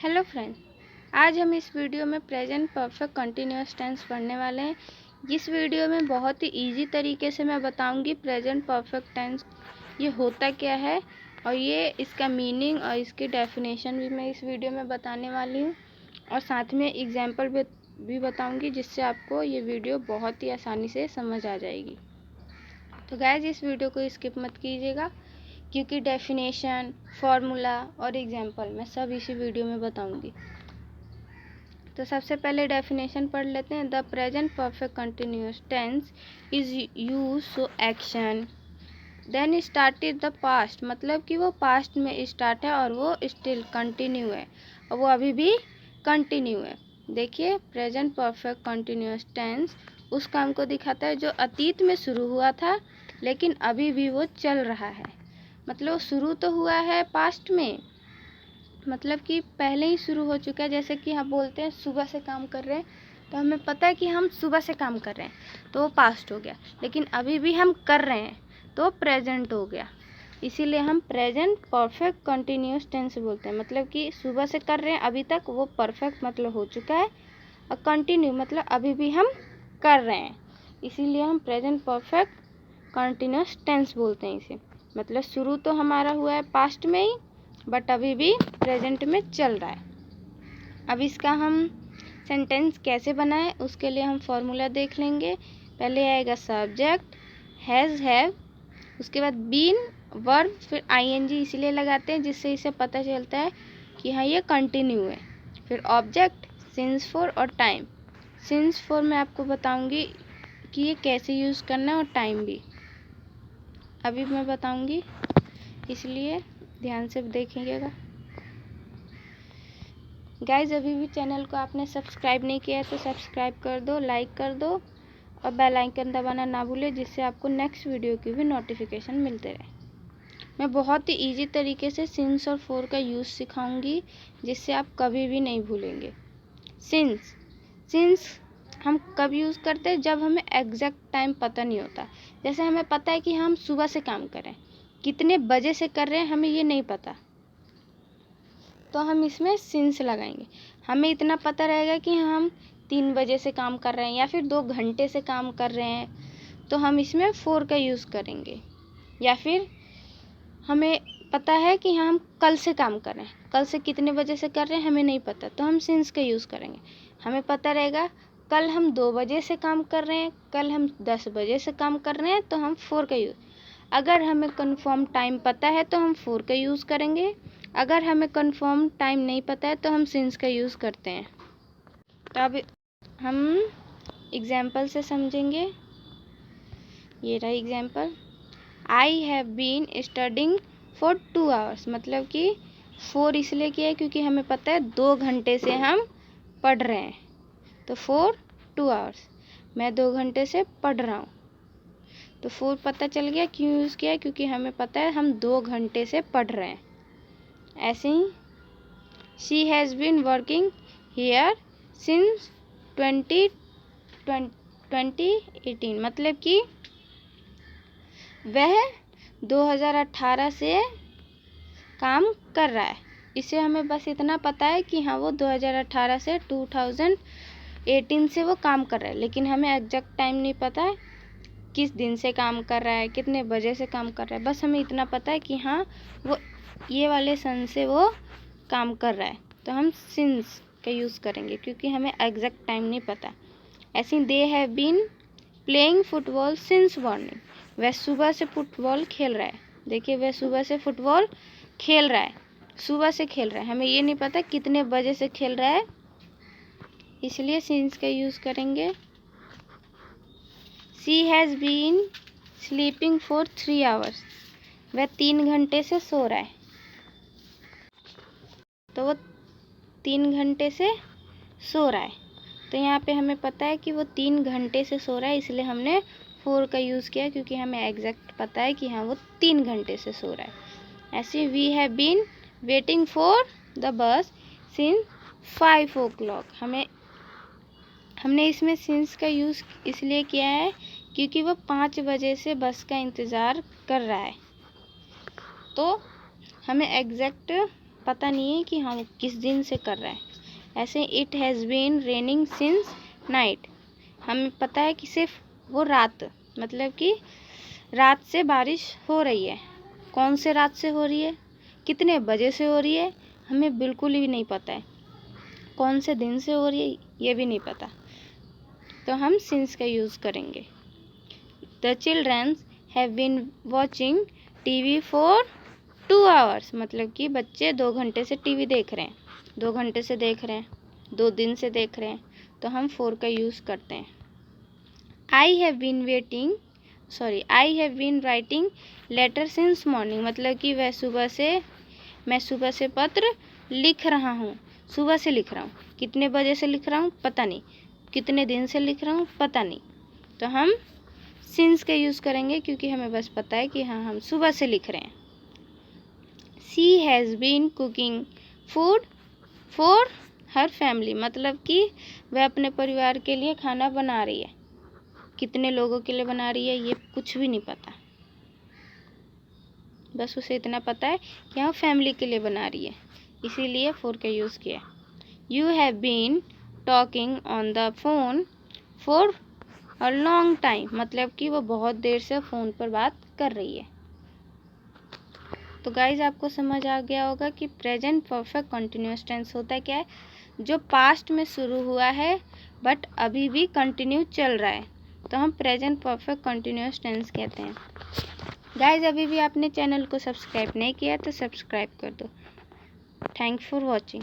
Hello friends, आज हम इस वीडियो में प्रेजेंट परफेक्ट कंटिन्यूअस टेंस पढ़ने वाले हैं। इस वीडियो में बहुत ही इजी तरीके से मैं बताऊंगी प्रेजेंट परफेक्ट टेंस ये होता क्या है और ये इसका मीनिंग और इसकी डेफिनेशन भी मैं इस वीडियो में बताने वाली हूँ और साथ में एग्जाम्पल भी बताऊंगी, जिससे आपको ये वीडियो बहुत ही आसानी से समझ आ जाएगी। तो गाइस, इस वीडियो को स्किप मत कीजिएगा, क्योंकि डेफिनेशन, फॉर्मूला और एग्जाम्पल मैं सब इसी वीडियो में बताऊंगी। तो सबसे पहले डेफिनेशन पढ़ लेते हैं। The present perfect continuous tense is use so action then started the past, मतलब कि वो पास्ट में स्टार्ट है और वो स्टिल कंटिन्यू है और वो अभी भी कंटिन्यू है। देखिए, प्रेजेंट परफेक्ट कंटिन्यूअस टेंस उस काम को दिखाता है जो अतीत में शुरू हुआ था लेकिन अभी भी वो चल रहा है। मतलब शुरू तो हुआ है पास्ट में, मतलब कि पहले ही शुरू हो चुका है। जैसे कि हम बोलते हैं सुबह से काम कर रहे हैं, तो हमें पता है कि हम सुबह से काम कर रहे हैं, तो वो पास्ट हो गया। लेकिन अभी भी हम कर रहे हैं तो प्रेजेंट हो गया। इसीलिए हम प्रेजेंट परफेक्ट कंटिन्यूअस टेंस बोलते हैं। मतलब कि सुबह से कर रहे हैं अभी तक, वो परफेक्ट मतलब हो चुका है, और कंटिन्यू मतलब अभी भी हम कर रहे हैं। इसीलिए हम प्रेजेंट परफेक्ट कंटिन्यूअस टेंस बोलते हैं इसे। मतलब शुरू तो हमारा हुआ है पास्ट में ही, बट अभी भी प्रेजेंट में चल रहा है। अब इसका हम सेंटेंस कैसे बनाएं, उसके लिए हम फॉर्मूला देख लेंगे। पहले आएगा सब्जेक्ट हैज़, हैव, उसके बाद बीन, वर्ब, फिर आईएनजी इसलिए लगाते हैं जिससे इसे पता चलता है कि हाँ ये कंटिन्यू है। फिर ऑब्जेक्ट, सिंस फॉर और टाइम। सिंस फॉर मैं आपको बताऊंगी कि ये कैसे यूज़ करना है, और टाइम भी अभी मैं बताऊंगी, इसलिए ध्यान से देखेंगे। गाइज, अभी भी चैनल को आपने सब्सक्राइब नहीं किया है तो सब्सक्राइब कर दो, लाइक कर दो और बेल आइकन दबाना ना भूलें, जिससे आपको नेक्स्ट वीडियो की भी नोटिफिकेशन मिलते रहे। मैं बहुत ही इजी तरीके से सिंस और फॉर का यूज़ सिखाऊंगी, जिससे आप कभी भी नहीं भूलेंगे। सिंस, सिंस हम कब यूज़ करते हैं? जब हमें एग्जैक्ट टाइम पता नहीं होता। जैसे हमें पता है कि हम सुबह से काम कर रहे हैं, कितने बजे से कर रहे हैं हमें ये नहीं पता, तो हम इसमें सिंस लगाएंगे। हमें इतना पता रहेगा कि हम 3 बजे से काम कर रहे हैं या फिर 2 घंटे से काम कर रहे हैं, तो हम इसमें फॉर का यूज़ करेंगे। या फिर हमें पता है कि हम कल से काम कर रहे हैं, कल से कितने बजे से कर रहे हैं हमें नहीं पता, तो हम सिंस का यूज़ करेंगे। हमें पता रहेगा कल हम 2 बजे से काम कर रहे हैं, कल हम 10 बजे से काम कर रहे हैं, तो हम फॉर का यूज़। अगर हमें कंफर्म टाइम पता है तो हम फॉर का यूज़ करेंगे, अगर हमें कंफर्म टाइम नहीं पता है तो हम सिंस का यूज़ करते हैं। तो अब हम एग्जाम्पल से समझेंगे। ये रहा example. I have been studying for 2 hours, मतलब कि 4 इसलिए किया है क्योंकि हमें पता है 2 घंटे से हम पढ़ रहे हैं, तो फॉर 2 आवर्स, मैं 2 घंटे से पढ़ रहा हूँ, तो 4 पता चल गया क्यों यूज़ किया है, क्योंकि हमें पता है हम 2 घंटे से पढ़ रहे हैं। ऐसे ही she has been working here since 2018, मतलब कि वह 2018 से काम कर रहा है। इसे हमें बस इतना पता है कि हाँ वो 2018 से 2018 से वो काम कर रहा है, लेकिन हमें एग्जैक्ट टाइम नहीं पता है किस दिन से काम कर रहा है, कितने बजे से काम कर रहा है। बस हमें इतना पता है कि हाँ वो ये वाले सन से वो काम कर रहा है, तो हम सिंस का यूज़ करेंगे क्योंकि हमें एग्जैक्ट टाइम नहीं पता। ऐसे they have been playing football since morning, वह सुबह से फुटबॉल खेल रहा है। देखिए, वह सुबह से फुटबॉल खेल रहा है, सुबह से खेल रहा है, हमें ये नहीं पता कितने बजे से खेल रहा है, इसलिए सिंस का यूज़ करेंगे। She has been sleeping for 3 hours, वह 3 घंटे से सो रहा है, तो वो 3 घंटे से सो रहा है, तो यहाँ पे हमें पता है कि वो 3 घंटे से सो रहा है, इसलिए हमने फॉर का यूज़ किया क्योंकि हमें एग्जैक्ट पता है कि हाँ वो 3 घंटे से सो रहा है। ऐसे we have been waiting for the bus since 5 o'clock, हमने इसमें सिंस का यूज़ इसलिए किया है क्योंकि वो 5 बजे से बस का इंतज़ार कर रहा है, तो हमें एग्जैक्ट पता नहीं है कि हम किस दिन से कर रहे हैं। ऐसे it has been raining since night, हमें पता है कि सिर्फ वो रात, मतलब कि रात से बारिश हो रही है। कौन से रात से हो रही है, कितने बजे से हो रही है, हमें बिल्कुल भी नहीं पता है। कौन से दिन से हो रही है ये भी नहीं पता, तो हम सिंस का यूज़ करेंगे। The childrens have been watching TV for 2 hours, मतलब कि बच्चे 2 घंटे से टीवी देख रहे हैं। 2 घंटे से देख रहे हैं, 2 दिन से देख रहे हैं, तो हम फॉर का यूज़ करते हैं। I have been writing letter since morning, मतलब कि मैं सुबह से पत्र लिख रहा हूँ। सुबह से लिख रहा हूँ, कितने बजे से लिख रहा हूँ पता नहीं, कितने दिन से लिख रहा हूँ पता नहीं, तो हम सिंस का यूज़ करेंगे क्योंकि हमें बस पता है कि हाँ हम सुबह से लिख रहे हैं। She has been cooking food for her family, मतलब कि वह अपने परिवार के लिए खाना बना रही है। कितने लोगों के लिए बना रही है ये कुछ भी नहीं पता, बस उसे इतना पता है कि हाँ फैमिली के लिए बना रही है, इसीलिए फॉर का यूज़ किया। You have been talking on the phone for a long time, मतलब कि वो बहुत देर से फ़ोन पर बात कर रही है। तो गाइज आपको समझ आ गया होगा कि प्रेजेंट परफेक्ट कंटिन्यूअस टेंस होता है क्या है, जो पास्ट में शुरू हुआ है बट अभी भी कंटिन्यू चल रहा है, तो हम प्रेजेंट परफेक्ट कंटिन्यूअस टेंस कहते हैं। गाइज अभी भी आपने चैनल को सब्सक्राइब नहीं किया तो सब्सक्राइब कर दो। Thanks for watching.